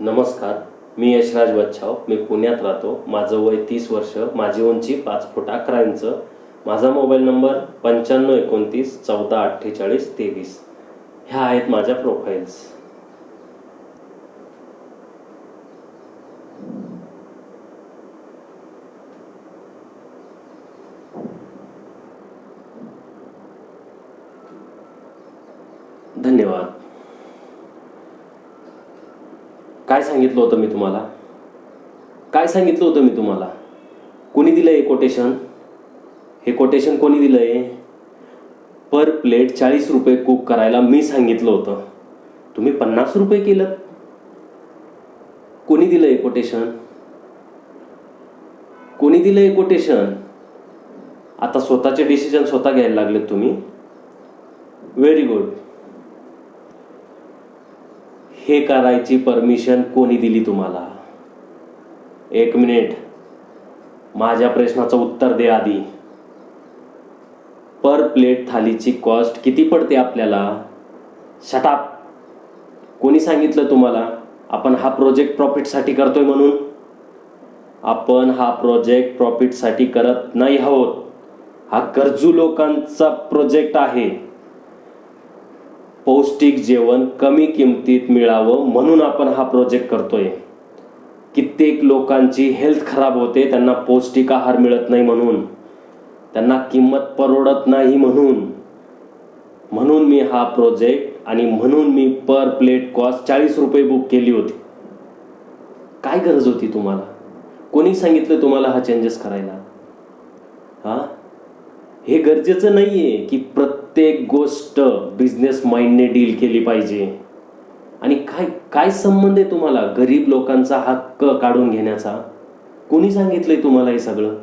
नमस्कार, मी यशराज बच्छाव. मी पुण्यात राहतो. माझं वय 30 वर्ष, माझी उंची 5 फूट 11 इंच. माझा मोबाईल नंबर 9529 14 48 23. ह्या आहेत माझ्या प्रोफाईल्स. धन्यवाद. काय सांगितलं होतं मी तुम्हाला? कोणी दिलंय हे कोटेशन? हे कोटेशन कोणी दिलंय? पर प्लेट 40 रुपये कुक करायला मी सांगितलं होतं, तुम्ही 50 रुपये केलं. कोणी दिलंय कोटेशन? आता स्वतःचे डिसिजन स्वतः घ्यायला लागलेत तुम्ही. Very good. हे करायची परमिशन कोणी दिली तुम्हाला? एक मिनिट, माझ्या प्रश्नाचं उत्तर दे आधी. पर प्लेट थालीची कॉस्ट किती पडते आपल्याला? Shut up. कोणी सांगितलं तुम्हाला आपण हा प्रोजेक्ट प्रॉफिटसाठी करतोय म्हणून? आपण हा प्रोजेक्ट प्रॉफिटसाठी करत नाही आहोत. हा गरजू लोकांचा प्रोजेक्ट आहे. पौष्टिक जेवण कमी किमतीत मिळावं म्हणून आपण हा प्रोजेक्ट करतोय. कित्येक लोकांची हेल्थ खराब होते, त्यांना पौष्टिक आहार मिळत नाही म्हणून, त्यांना किंमत परवडत नाही म्हणून मी हा प्रोजेक्ट आणि म्हणून मी पर प्लेट कॉस्ट 40 रुपये बुक केली होती. काय गरज होती तुम्हाला? कोणी सांगितलं तुम्हाला हा चेंजेस करायला? हे गरजेचं नाहीये की प्रत्येक गोष्ट बिझनेस माइंडने डील केली पाहिजे. आणि काय संबंध आहे तुम्हाला गरीब लोकांचा हक्क काढून घेण्याचा? कोणी सांगितलंय तुम्हाला हे सगळं?